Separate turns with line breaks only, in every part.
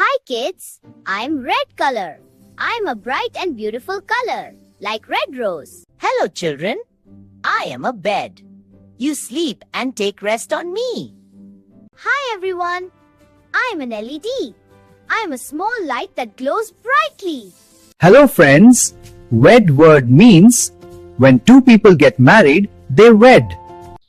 Hi kids, I'm red color. I'm a bright and beautiful color, like red rose.
Hello children, I am a bed. You sleep and take rest on me.
Hi everyone, I'm an LED. I'm a small light that glows brightly.
Hello friends, wed word means when two people get married, they wed.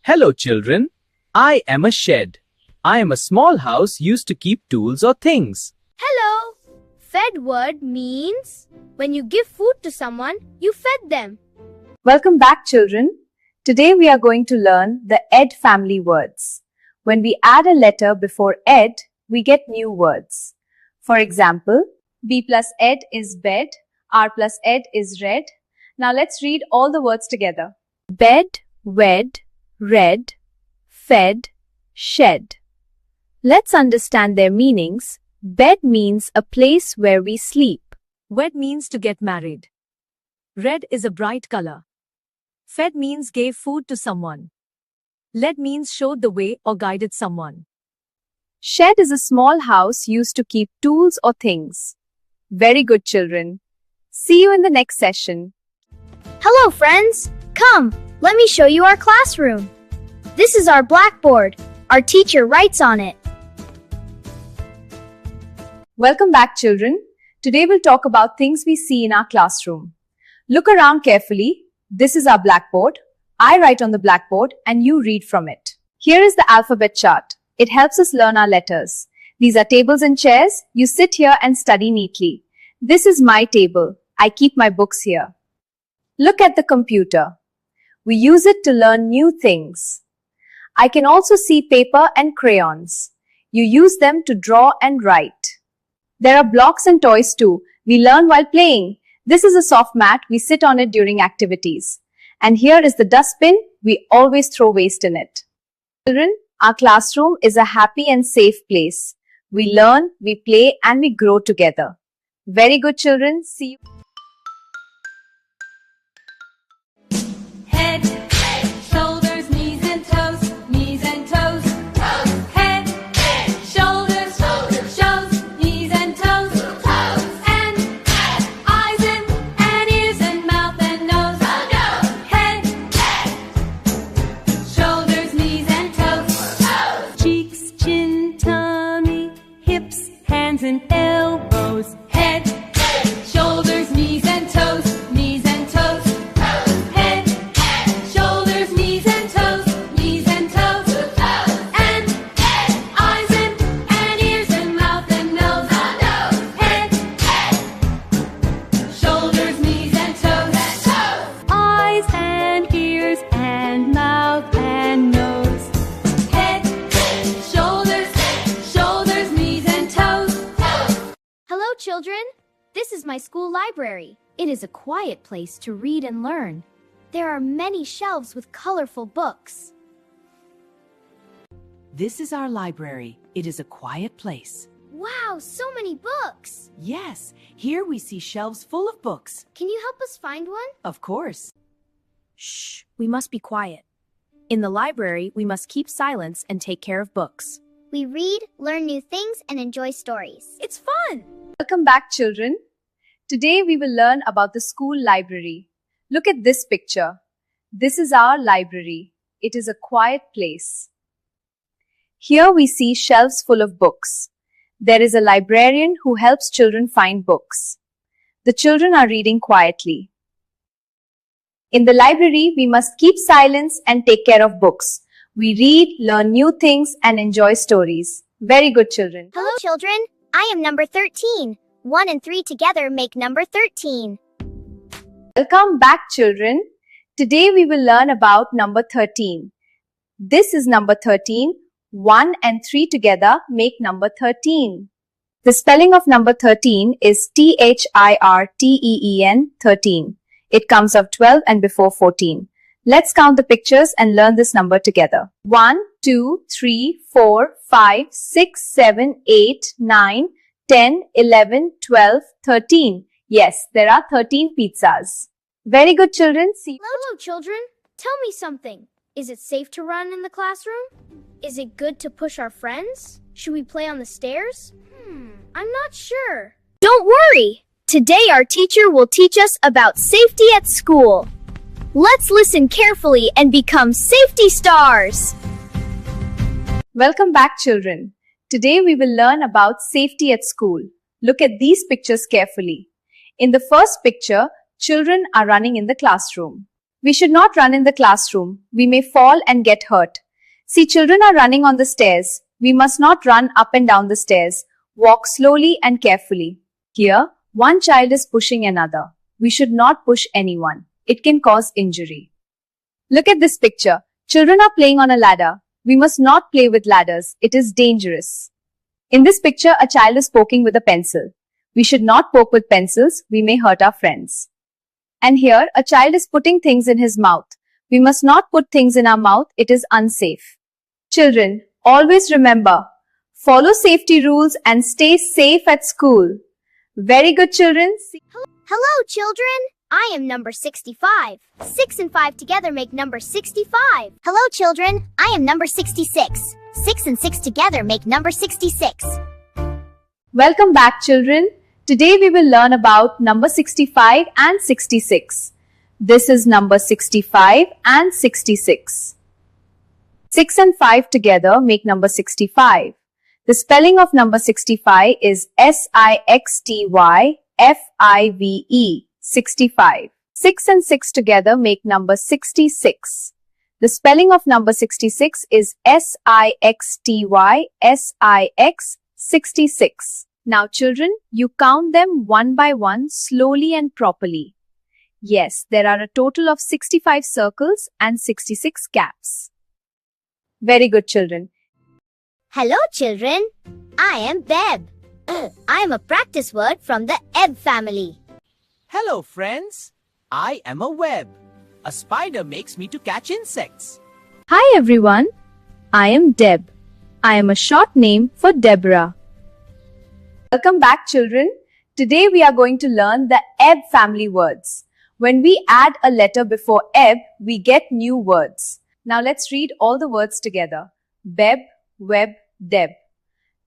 Hello children, I am a shed. I am a small house used to keep tools or things.
Hello. Fed word means when you give food to someone, you fed them.
Welcome back, children. Today we are going to learn the ed family words. When we add a letter before ed, we get new words. For example, B plus ed is bed, R plus ed is red. Now let's read all the words together. Bed, wed, red, fed, shed. Let's understand their meanings. Bed means a place where we sleep.
Wed means to get married. Red is a bright color. Fed means gave food to someone. Led means showed the way or guided someone.
Shed is a small house used to keep tools or things. Very good, children. See you in the next session.
Hello friends. Come, let me show you our classroom. This is our blackboard. Our teacher writes on it.
Welcome back, children. Today we'll talk about things we see in our classroom. Look around carefully. This is our blackboard. I write on the blackboard and you read from it. Here is the alphabet chart. It helps us learn our letters. These are tables and chairs. You sit here and study neatly. This is my table. I keep my books here. Look at the computer. We use it to learn new things. I can also see paper and crayons. You use them to draw and write. There are blocks and toys too. We learn while playing. This is a soft mat. We sit on it during activities. And here is the dustbin. We always throw waste in it. Children, our classroom is a happy and safe place. We learn, we play, and we grow together. Very good, children. See you.
Head, shoulders, knees and toes, knees and toes, toes. Head, shoulders, shoulders, knees and toes, toes. And eyes and ears and mouth and nose, Head, shoulders, knees and toes, toes. Cheeks, chin, tummy, hips, hands and elbows. Head, shoulders, knees and toes, knees and toes. Head, shoulders, knees and toes, knees and toes. And eyes and ears and mouth and nose. Head, shoulders, knees and toes. Eyes and ears and mouth and nose. Head, shoulders, knees and toes.
Hello children. This is my school library. It is a quiet place to read and learn. There are many shelves with colorful books.
This is our library. It is a quiet place.
Wow, so many books.
Yes, here we see shelves full of books.
Can you help us find one?
Of course.
Shh, we must be quiet. In the library, we must keep silence and take care of books.
We read, learn new things, and enjoy stories.
It's fun!
Welcome back, children. Today we will learn about the school library. Look at this picture. This is our library. It is a quiet place. Here we see shelves full of books. There is a librarian who helps children find books. The children are reading quietly. In the library, we must keep silence and take care of books. We read, learn new things, and enjoy stories. Very good, children.
Hello children. I am number 13. 1 and 3 together make number 13.
Welcome back, children. Today we will learn about number 13. This is number 13. 1 and 3 together make number 13. The spelling of number 13 is THIRTEEN, 13. It comes of 12 and before 14. Let's count the pictures and learn this number together. 1, 2, 3, 4, 5, 6, 7, 8, 9, 10, 11, 12, 13. Yes, there are 13 pizzas. Very good, children. See you.
Hello children. Tell me something. Is it safe to run in the classroom? Is it good to push our friends? Should we play on the stairs? I'm not sure. Don't worry. Today our teacher will teach us about safety at school. Let's listen carefully and become safety stars.
Welcome back, children. Today we will learn about safety at school. Look at these pictures carefully. In the first picture, children are running in the classroom. We should not run in the classroom. We may fall and get hurt. See, children are running on the stairs. We must not run up and down the stairs. Walk slowly and carefully. Here, one child is pushing another. We should not push anyone. It can cause injury. Look at this picture. Children are playing on a ladder. We must not play with ladders. It is dangerous. In this picture, a child is poking with a pencil. We should not poke with pencils. We may hurt our friends. And here, a child is putting things in his mouth. We must not put things in our mouth. It is unsafe. Children, always remember, follow safety rules and stay safe at school. Very good, children.
Hello, children. I am number 65. 6 and 5 together make number 65. Hello, children. I am number 66. 6 and 6 together make number 66.
Welcome back, children. Today we will learn about number 65 and 66. This is number 65 and 66. 6 and 5 together make number 65. The spelling of number 65 is S-I-X-T-Y-F-I-V-E, 65. 6 and 6 together make number 66. The spelling of number 66 is S-I-X-T-Y-S-I-X, 66. Now children, you count them one by one slowly and properly. Yes, there are a total of 65 circles and 66 gaps. Very good, children.
Hello, children. I am Beb. I am a practice word from the Eb family.
Hello, friends. I am a web. A spider makes me to catch insects.
Hi everyone. I am Deb. I am a short name for Deborah. Welcome back, children. Today we are going to learn the Eb family words. When we add a letter before Eb, we get new words. Now let's read all the words together. Beb, web, Deb.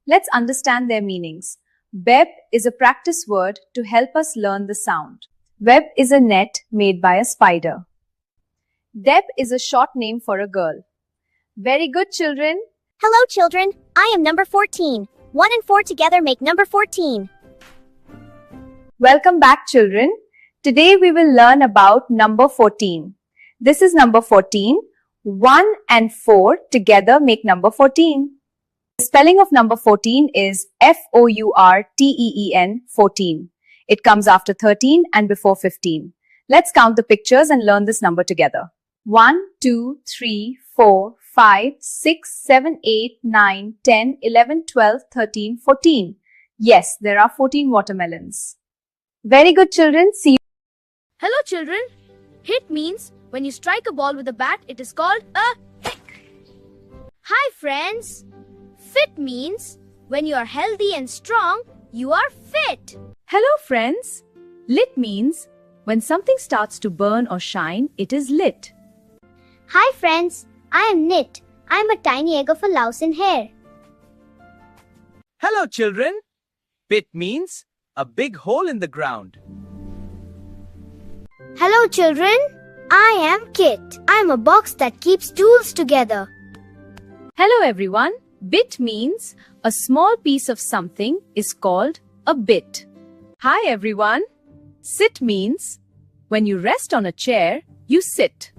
Let's understand their meanings. Beb is a practice word to help us learn the sound. Web is a net made by a spider. Deb is a short name for a girl. Very good, children.
Hello, children. I am number 14. 1 and 4 together make number 14.
Welcome back, children. Today we will learn about number 14. This is number 14. 1 and 4 together make number 14. The spelling of number 14 is F-O-U-R-T-E-E-N, 14. It comes after 13 and before 15. Let's count the pictures and learn this number together. 1, 2, 3, 4, 5, 6, 7, 8, 9, 10, 11, 12, 13, 14. Yes, there are 14 watermelons. Very good, children. See you.
Hello, children. Hit means when you strike a ball with a bat, it is called a hit. Hi, friends. Fit means when you are healthy and strong, you are fit.
Hello, friends. Lit means when something starts to burn or shine, it is lit.
Hi, friends. I am Knit. I am a tiny egg of a louse in hair.
Hello, children. Pit means a big hole in the ground.
Hello, children. I am Kit. I am a box that keeps tools together.
Hello, everyone. Bit means a small piece of something is called a bit. Hi, everyone. Sit means when you rest on a chair, you sit.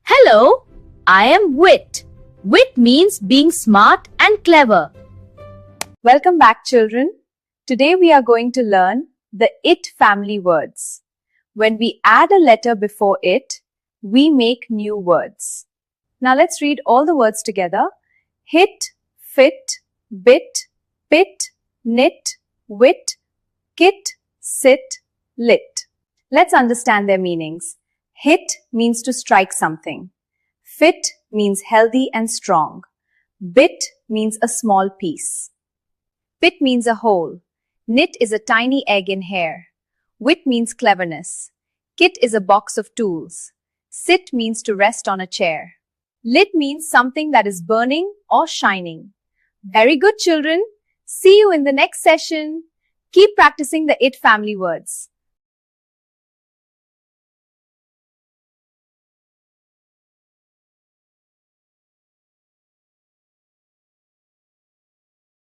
Hello. I am Wit. Wit means being smart and clever.
Welcome back, children. Today we are going to learn the it family words. When we add a letter before it, we make new words. Now let's read all the words together. Hit, fit, bit, pit, knit, wit, kit, sit, lit. Let's understand their meanings. Hit means to strike something. Fit means healthy and strong. Bit means a small piece. Pit means a hole. Knit is a tiny egg in hair. Wit means cleverness. Kit is a box of tools. Sit means to rest on a chair. Lit means something that is burning or shining. Very good, children. See you in the next session. Keep practicing the IT family words.